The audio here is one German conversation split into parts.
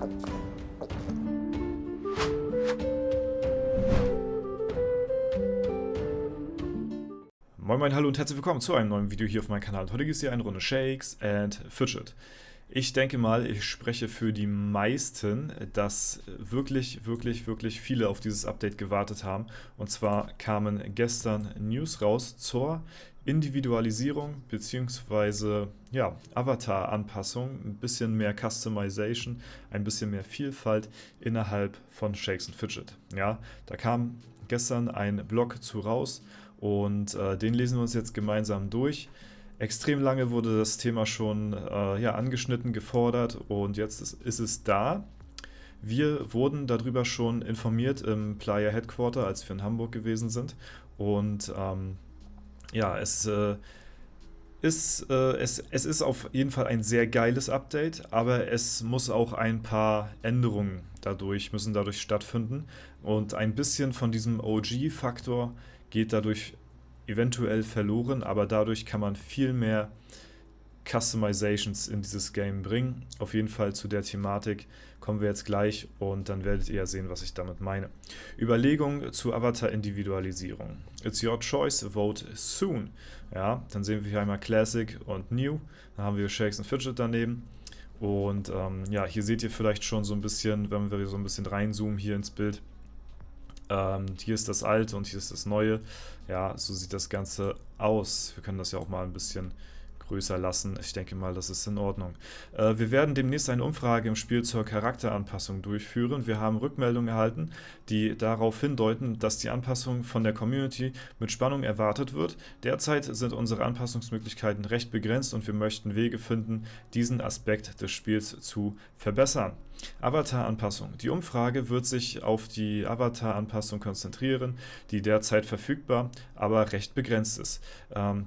Moin moin, hallo und herzlich willkommen zu einem neuen Video hier auf meinem Kanal. Heute gibt es hier eine Runde Shakes and Fidget. Ich denke mal, ich spreche für die meisten, dass wirklich viele auf dieses Update gewartet haben. Und zwar kamen gestern News raus zur Individualisierung bzw. ja, Avatar-Anpassung, ein bisschen mehr Customization, ein bisschen mehr Vielfalt innerhalb von Shakes and Fidget. Ja, da kam gestern ein Blog zu raus und den lesen wir uns jetzt gemeinsam durch. Extrem lange wurde das Thema schon angeschnitten, gefordert und jetzt ist es da. Wir wurden darüber schon informiert im Playa Headquarter, als wir in Hamburg gewesen sind. Und es ist auf jeden Fall ein sehr geiles Update, aber es muss auch ein paar Änderungen müssen dadurch stattfinden. Und ein bisschen von diesem OG-Faktor geht dadurch eventuell verloren, aber dadurch kann man viel mehr Customizations in dieses Game bringen. Auf jeden Fall zu der Thematik kommen wir jetzt gleich und dann werdet ihr ja sehen, was ich damit meine. Überlegung zu Avatar-Individualisierung. It's your choice, vote soon. Ja, dann sehen wir hier einmal Classic und New. Dann haben wir Shakes and Fidget daneben. Und hier seht ihr vielleicht schon so ein bisschen, wenn wir so ein bisschen reinzoomen hier ins Bild. Hier ist das Alte und hier ist das Neue. Ja, so sieht das Ganze aus. Wir können das ja auch mal ein bisschen größer lassen. Ich denke mal, das ist in Ordnung. Wir werden demnächst eine Umfrage im Spiel zur Charakteranpassung durchführen. Wir haben Rückmeldungen erhalten, die darauf hindeuten, dass die Anpassung von der Community mit Spannung erwartet wird. Derzeit sind unsere Anpassungsmöglichkeiten recht begrenzt und wir möchten Wege finden, diesen Aspekt des Spiels zu verbessern. Avatar-Anpassung. Die Umfrage wird sich auf die Avatar-Anpassung konzentrieren, die derzeit verfügbar, aber recht begrenzt ist.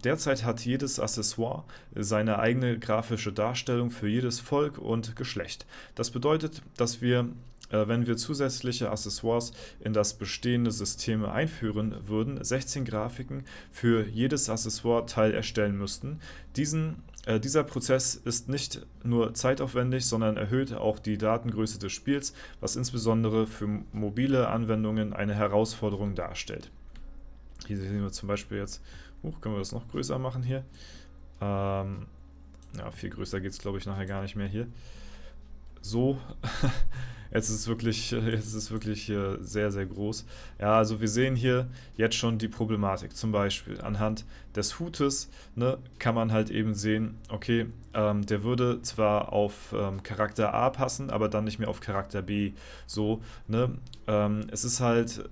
Derzeit hat jedes Accessoire seine eigene grafische Darstellung für jedes Volk und Geschlecht. Das bedeutet, dass wir wenn wir zusätzliche Accessoires in das bestehende System einführen würden, 16 Grafiken für jedes Accessoire-Teil erstellen müssten. Dieser Prozess ist nicht nur zeitaufwendig, sondern erhöht auch die Datengröße des Spiels, was insbesondere für mobile Anwendungen eine Herausforderung darstellt. Hier sehen wir zum Beispiel jetzt, können wir das noch größer machen hier? Viel größer geht es glaube ich nachher gar nicht mehr hier. So, jetzt ist es wirklich sehr, sehr groß. Ja, also wir sehen hier jetzt schon die Problematik. Zum Beispiel anhand des Hutes kann man halt eben sehen, okay, der würde zwar auf Charakter A passen, aber dann nicht mehr auf Charakter B. So, es ist halt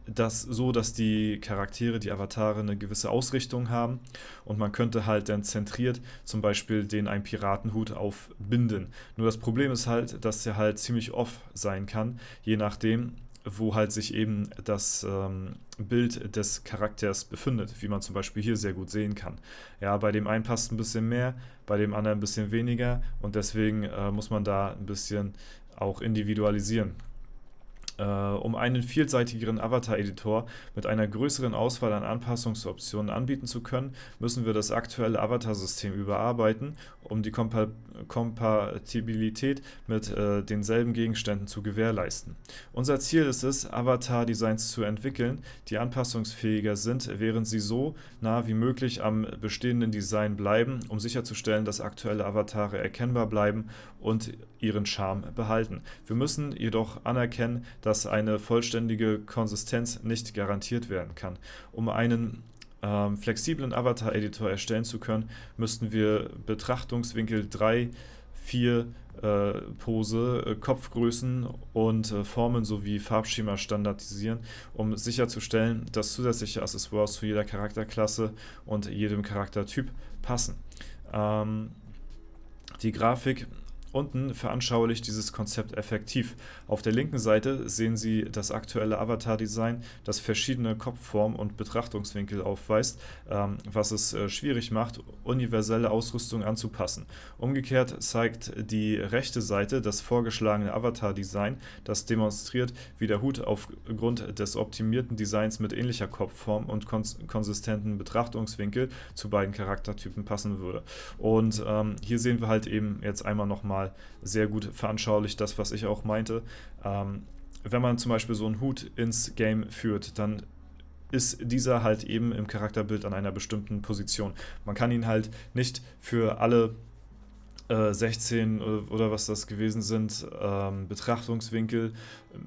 dass die Charaktere, die Avatare eine gewisse Ausrichtung haben und man könnte halt dann zentriert zum Beispiel den einen Piratenhut aufbinden. Nur das Problem ist halt, dass er halt ziemlich off sein kann, je nachdem, wo halt sich eben das Bild des Charakters befindet, wie man zum Beispiel hier sehr gut sehen kann. Ja, bei dem einen passt ein bisschen mehr, bei dem anderen ein bisschen weniger und deswegen muss man da ein bisschen auch individualisieren. Um einen vielseitigeren Avatar-Editor mit einer größeren Auswahl an Anpassungsoptionen anbieten zu können, müssen wir das aktuelle Avatar-System überarbeiten, um die Kompatibilität mit denselben Gegenständen zu gewährleisten. Unser Ziel ist es, Avatar-Designs zu entwickeln, die anpassungsfähiger sind, während sie so nah wie möglich am bestehenden Design bleiben, um sicherzustellen, dass aktuelle Avatare erkennbar bleiben und ihren Charme behalten. Wir müssen jedoch anerkennen, dass eine vollständige Konsistenz nicht garantiert werden kann. Um einen flexiblen Avatar-Editor erstellen zu können, müssten wir Betrachtungswinkel 3, 4 Pose, Kopfgrößen und Formen sowie Farbschema standardisieren, um sicherzustellen, dass zusätzliche Accessoires zu jeder Charakterklasse und jedem Charaktertyp passen. Die Grafik unten veranschaulicht dieses Konzept effektiv. Auf der linken Seite sehen Sie das aktuelle Avatar-Design, das verschiedene Kopfformen und Betrachtungswinkel aufweist, was es schwierig macht, universelle Ausrüstung anzupassen. Umgekehrt zeigt die rechte Seite das vorgeschlagene Avatar-Design, das demonstriert, wie der Hut aufgrund des optimierten Designs mit ähnlicher Kopfform und konsistenten Betrachtungswinkel zu beiden Charaktertypen passen würde. Und hier sehen wir halt eben jetzt einmal nochmal mal sehr gut veranschaulicht, das, was ich auch meinte. Wenn man zum Beispiel so einen Hut ins Game führt, dann ist dieser halt eben im Charakterbild an einer bestimmten Position. Man kann ihn halt nicht für alle 16 oder was das gewesen sind, Betrachtungswinkel,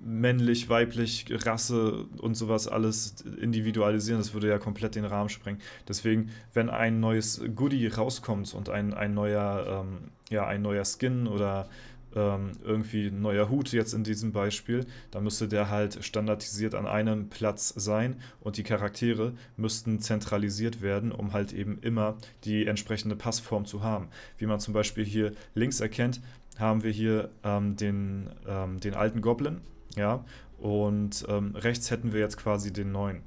männlich, weiblich, Rasse und sowas alles individualisieren. Das würde ja komplett den Rahmen sprengen. Deswegen, wenn ein neues Goodie rauskommt und ein neuer Skin oder irgendwie ein neuer Hut jetzt in diesem Beispiel, dann müsste der halt standardisiert an einem Platz sein und die Charaktere müssten zentralisiert werden, um halt eben immer die entsprechende Passform zu haben. Wie man zum Beispiel hier links erkennt, haben wir hier den alten Goblin, ja, und rechts hätten wir jetzt quasi den neuen.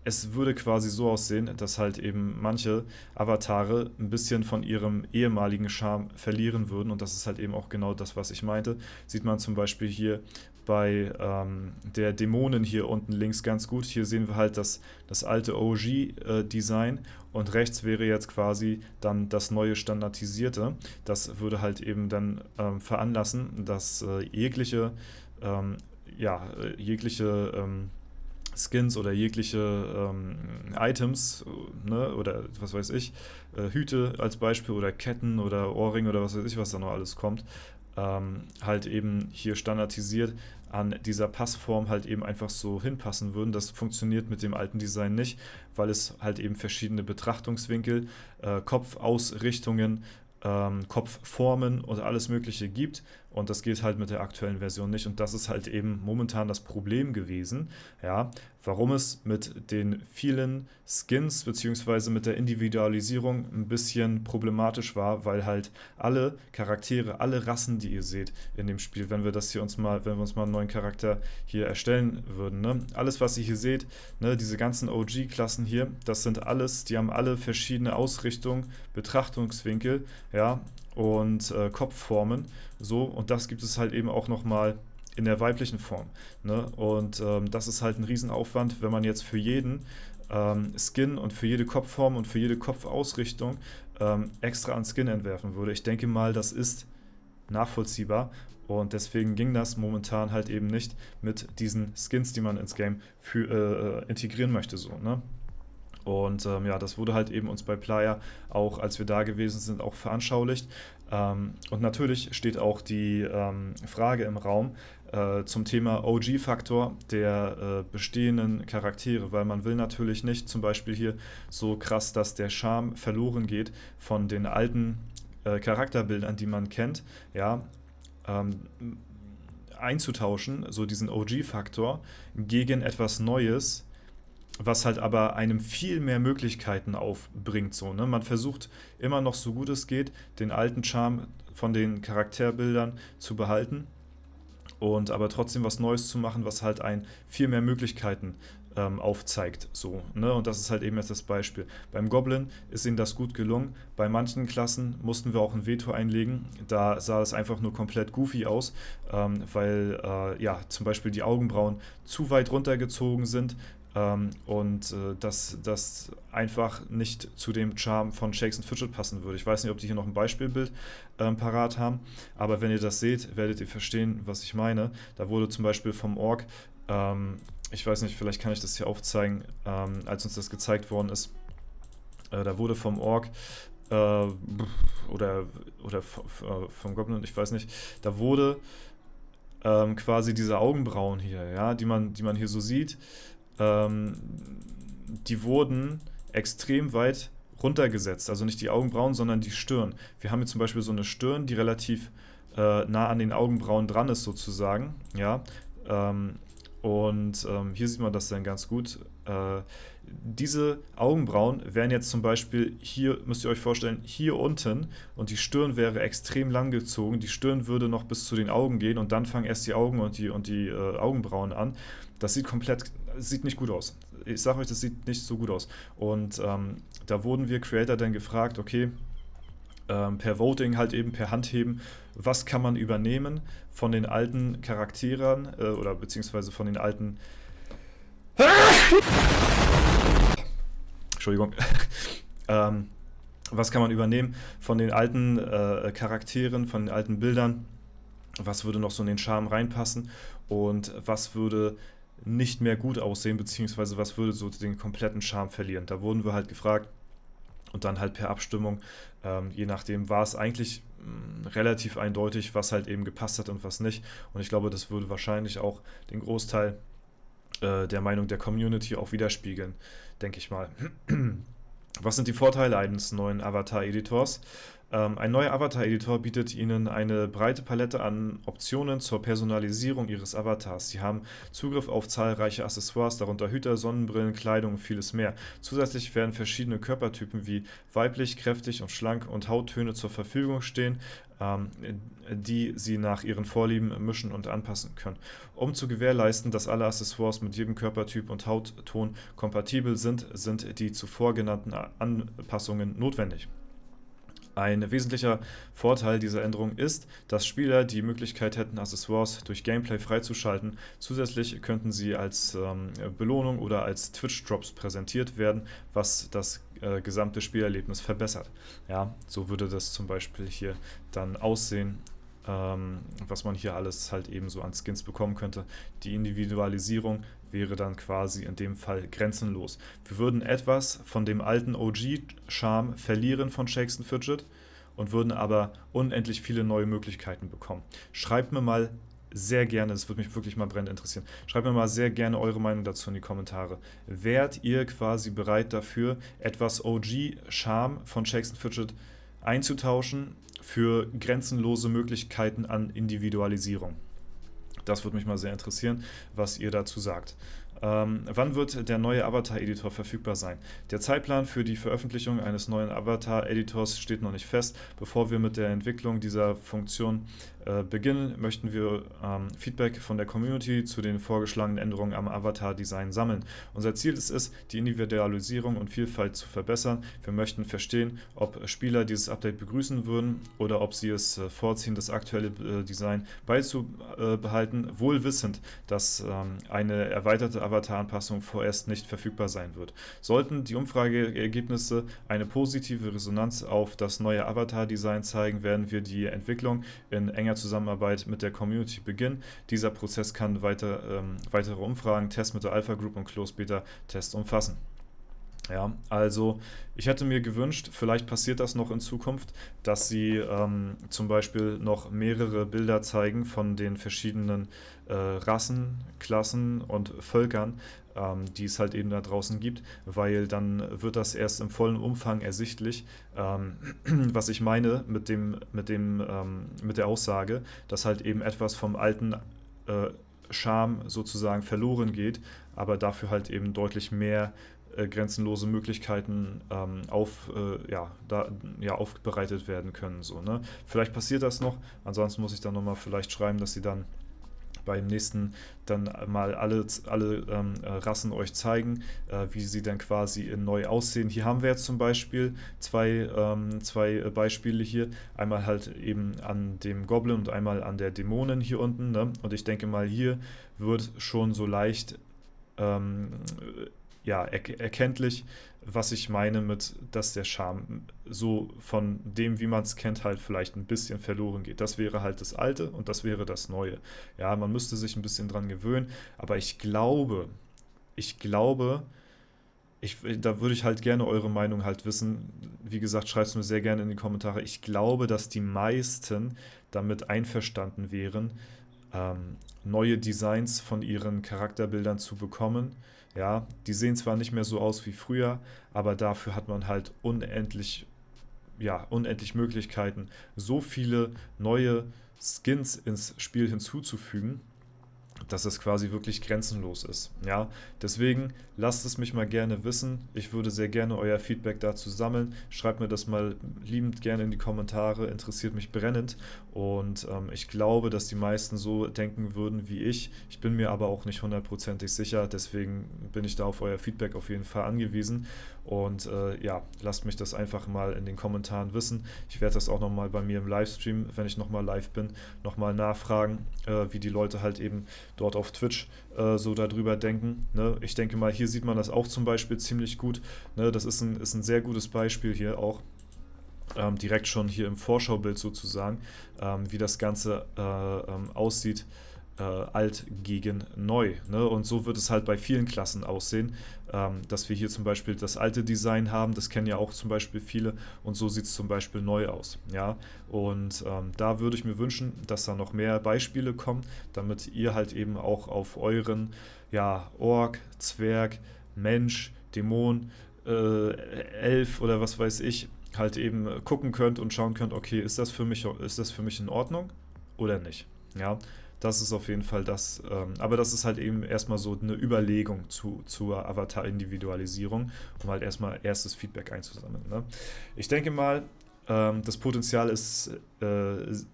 Es würde quasi so aussehen, dass halt eben manche Avatare ein bisschen von ihrem ehemaligen Charme verlieren würden und das ist halt eben auch genau das, was ich meinte. Sieht man zum Beispiel hier bei der Dämonin hier unten links ganz gut. Hier sehen wir halt das alte OG-Design und rechts wäre jetzt quasi dann das neue Standardisierte. Das würde halt eben dann veranlassen, dass jegliche Skins oder jegliche Items, ne, oder was weiß ich, Hüte als Beispiel oder Ketten oder Ohrringe oder was weiß ich, was da noch alles kommt, halt eben hier standardisiert an dieser Passform halt eben einfach so hinpassen würden. Das funktioniert mit dem alten Design nicht, weil es halt eben verschiedene Betrachtungswinkel, Kopfausrichtungen, Kopfformen und alles Mögliche gibt und das geht halt mit der aktuellen Version nicht und das ist halt eben momentan das Problem gewesen, ja, warum es mit den vielen Skins beziehungsweise mit der Individualisierung ein bisschen problematisch war, weil halt alle Charaktere, alle Rassen, die ihr seht in dem Spiel, wenn wir uns mal einen neuen Charakter hier erstellen würden, ne, alles was ihr hier seht, ne, diese ganzen OG-Klassen hier, das sind alles, die haben alle verschiedene Ausrichtungen, Betrachtungswinkel, ja, und Kopfformen, so, und das gibt es halt eben auch nochmal in der weiblichen Form, ne? Und das ist halt ein Riesenaufwand, wenn man jetzt für jeden Skin und für jede Kopfform und für jede Kopfausrichtung extra an Skin entwerfen würde. Ich denke mal, das ist nachvollziehbar und deswegen ging das momentan halt eben nicht mit diesen Skins, die man ins Game integrieren möchte, so, ne? Und ja, das wurde halt eben uns bei Playa auch, als wir da gewesen sind, auch veranschaulicht. Und natürlich steht auch die Frage im Raum zum Thema OG-Faktor der bestehenden Charaktere, weil man will natürlich nicht zum Beispiel hier so krass, dass der Charme verloren geht von den alten Charakterbildern, die man kennt, ja, einzutauschen, so diesen OG-Faktor, gegen etwas Neues, was halt aber einem viel mehr Möglichkeiten aufbringt. So, ne? Man versucht immer noch, so gut es geht, den alten Charme von den Charakterbildern zu behalten und aber trotzdem was Neues zu machen, was halt ein viel mehr Möglichkeiten aufzeigt. So, ne? Und das ist halt eben jetzt das Beispiel. Beim Goblin ist ihnen das gut gelungen. Bei manchen Klassen mussten wir auch ein Veto einlegen. Da sah es einfach nur komplett goofy aus, weil ja, zum Beispiel die Augenbrauen zu weit runtergezogen sind. Das einfach nicht zu dem Charme von Shakes and Fidget passen würde. Ich weiß nicht, ob die hier noch ein Beispielbild parat haben, aber wenn ihr das seht, werdet ihr verstehen, was ich meine. Da wurde zum Beispiel vom Ork, ich weiß nicht, vielleicht kann ich das hier aufzeigen, als uns das gezeigt worden ist, da wurde vom Ork oder vom Goblin, ich weiß nicht, da wurde quasi diese Augenbrauen hier, ja, die man hier so sieht, die wurden extrem weit runtergesetzt. Also nicht die Augenbrauen, sondern die Stirn. Wir haben hier zum Beispiel so eine Stirn, die relativ nah an den Augenbrauen dran ist sozusagen. Ja? Hier sieht man das dann ganz gut. Diese Augenbrauen wären jetzt zum Beispiel hier, müsst ihr euch vorstellen, hier unten und die Stirn wäre extrem lang gezogen. Die Stirn würde noch bis zu den Augen gehen und dann fangen erst die Augen und die Augenbrauen an. Das sieht nicht gut aus. Ich sage euch, das sieht nicht so gut aus. Und da wurden wir Creator dann gefragt, okay, per Voting halt eben, per Handheben, was kann man übernehmen von den alten Charakteren oder beziehungsweise von den alten Entschuldigung. Was kann man übernehmen von den alten Charakteren, von den alten Bildern? Was würde noch so in den Charme reinpassen? Und was würde nicht mehr gut aussehen, beziehungsweise was würde so den kompletten Charme verlieren? Da wurden wir halt gefragt und dann halt per Abstimmung, je nachdem war es eigentlich relativ eindeutig, was halt eben gepasst hat und was nicht. Und ich glaube, das würde wahrscheinlich auch den Großteil der Meinung der Community auch widerspiegeln, denke ich mal. Was sind die Vorteile eines neuen Avatar-Editors? Ein neuer Avatar-Editor bietet Ihnen eine breite Palette an Optionen zur Personalisierung Ihres Avatars. Sie haben Zugriff auf zahlreiche Accessoires, darunter Hüter, Sonnenbrillen, Kleidung und vieles mehr. Zusätzlich werden verschiedene Körpertypen wie weiblich, kräftig und schlank und Hauttöne zur Verfügung stehen, die Sie nach Ihren Vorlieben mischen und anpassen können. Um zu gewährleisten, dass alle Accessoires mit jedem Körpertyp und Hautton kompatibel sind, sind die zuvor genannten Anpassungen notwendig. Ein wesentlicher Vorteil dieser Änderung ist, dass Spieler die Möglichkeit hätten, Accessoires durch Gameplay freizuschalten. Zusätzlich könnten sie als Belohnung oder als Twitch-Drops präsentiert werden, was das gesamte Spielerlebnis verbessert. Ja, so würde das zum Beispiel hier dann aussehen, was man hier alles halt eben so an Skins bekommen könnte. Die Individualisierung wäre dann quasi in dem Fall grenzenlos. Wir würden etwas von dem alten OG-Charme verlieren von Shakes & Fidget und würden aber unendlich viele neue Möglichkeiten bekommen. Schreibt mir mal sehr gerne, das würde mich wirklich mal brennend interessieren, schreibt mir mal sehr gerne eure Meinung dazu in die Kommentare. Wärt ihr quasi bereit dafür, etwas OG-Charme von Shakes & Fidget einzutauschen für grenzenlose Möglichkeiten an Individualisierung? Das würde mich mal sehr interessieren, was ihr dazu sagt. Wann wird der neue Avatar-Editor verfügbar sein? Der Zeitplan für die Veröffentlichung eines neuen Avatar-Editors steht noch nicht fest. Bevor wir mit der Entwicklung dieser Funktion beginnen, möchten wir Feedback von der Community zu den vorgeschlagenen Änderungen am Avatar-Design sammeln. Unser Ziel ist es, die Individualisierung und Vielfalt zu verbessern. Wir möchten verstehen, ob Spieler dieses Update begrüßen würden oder ob sie es vorziehen, das aktuelle Design beizubehalten, wohl wissend, dass eine erweiterte Avatar-Anpassung vorerst nicht verfügbar sein wird. Sollten die Umfrageergebnisse eine positive Resonanz auf das neue Avatar-Design zeigen, werden wir die Entwicklung in enger Zusammenarbeit mit der Community beginnen. Dieser Prozess kann weitere Umfragen, Tests mit der Alpha Group und Closed Beta Tests umfassen. Ja, also ich hätte mir gewünscht, vielleicht passiert das noch in Zukunft, dass sie zum Beispiel noch mehrere Bilder zeigen von den verschiedenen Rassen, Klassen und Völkern, die es halt eben da draußen gibt, weil dann wird das erst im vollen Umfang ersichtlich, was ich meine mit der Aussage, dass halt eben etwas vom alten Charme sozusagen verloren geht, aber dafür halt eben deutlich mehr grenzenlose Möglichkeiten aufbereitet werden können. So, ne? Vielleicht passiert das noch, ansonsten muss ich dann nochmal vielleicht schreiben, dass sie dann beim nächsten dann mal alle Rassen euch zeigen, wie sie dann quasi neu aussehen. Hier haben wir jetzt zum Beispiel zwei Beispiele hier. Einmal halt eben an dem Goblin und einmal an der Dämonin hier unten. Ne? Und ich denke mal, hier wird schon so leicht erkenntlich, was ich meine mit, dass der Charme so von dem, wie man es kennt, halt vielleicht ein bisschen verloren geht. Das wäre halt das Alte und das wäre das Neue. Ja, man müsste sich ein bisschen dran gewöhnen, aber ich glaube, da würde ich halt gerne eure Meinung halt wissen. Wie gesagt, schreibt es mir sehr gerne in die Kommentare. Ich glaube, dass die meisten damit einverstanden wären, neue Designs von ihren Charakterbildern zu bekommen. Ja, die sehen zwar nicht mehr so aus wie früher, aber dafür hat man halt unendlich Möglichkeiten, so viele neue Skins ins Spiel hinzuzufügen, dass es quasi wirklich grenzenlos ist. Ja, deswegen lasst es mich mal gerne wissen. Ich würde sehr gerne euer Feedback dazu sammeln. Schreibt mir das mal liebend gerne in die Kommentare. Interessiert mich brennend. Und ich glaube, dass die meisten so denken würden wie ich. Ich bin mir aber auch nicht hundertprozentig sicher. Deswegen bin ich da auf euer Feedback auf jeden Fall angewiesen. Und lasst mich das einfach mal in den Kommentaren wissen. Ich werde das auch nochmal bei mir im Livestream, wenn ich nochmal live bin, nochmal nachfragen, wie die Leute halt eben dort auf Twitch so darüber denken. Ne? Ich denke mal, hier sieht man das auch zum Beispiel ziemlich gut. Ne? Das ist ein sehr gutes Beispiel hier auch. direkt schon hier im Vorschaubild sozusagen, wie das Ganze aussieht, alt gegen neu. Ne? Und so wird es halt bei vielen Klassen aussehen, dass wir hier zum Beispiel das alte Design haben, das kennen ja auch zum Beispiel viele, und so sieht es zum Beispiel neu aus. Ja? Und da würde ich mir wünschen, dass da noch mehr Beispiele kommen, damit ihr halt eben auch auf euren, ja, Ork, Zwerg, Mensch, Dämon, Elf oder was weiß ich, halt eben gucken könnt und schauen könnt, okay, ist das für mich in Ordnung oder nicht? Ja, das ist auf jeden Fall das, aber das ist halt eben erstmal so eine Überlegung zur Avatar-Individualisierung, um halt erstmal erstes Feedback einzusammeln. Ne? Ich denke mal, das Potenzial ist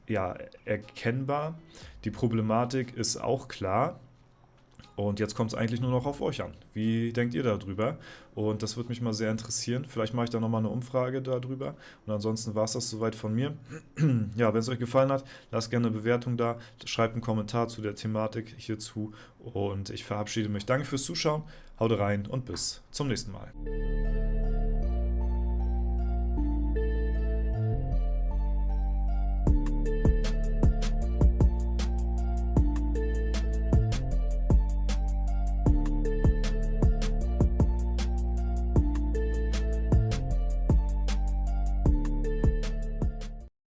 ja erkennbar, die Problematik ist auch klar. Und jetzt kommt es eigentlich nur noch auf euch an. Wie denkt ihr darüber? Und das würde mich mal sehr interessieren. Vielleicht mache ich da nochmal eine Umfrage darüber. Und ansonsten war es das soweit von mir. Ja, wenn es euch gefallen hat, lasst gerne eine Bewertung da. Schreibt einen Kommentar zu der Thematik hierzu. Und ich verabschiede mich. Danke fürs Zuschauen. Haut rein und bis zum nächsten Mal.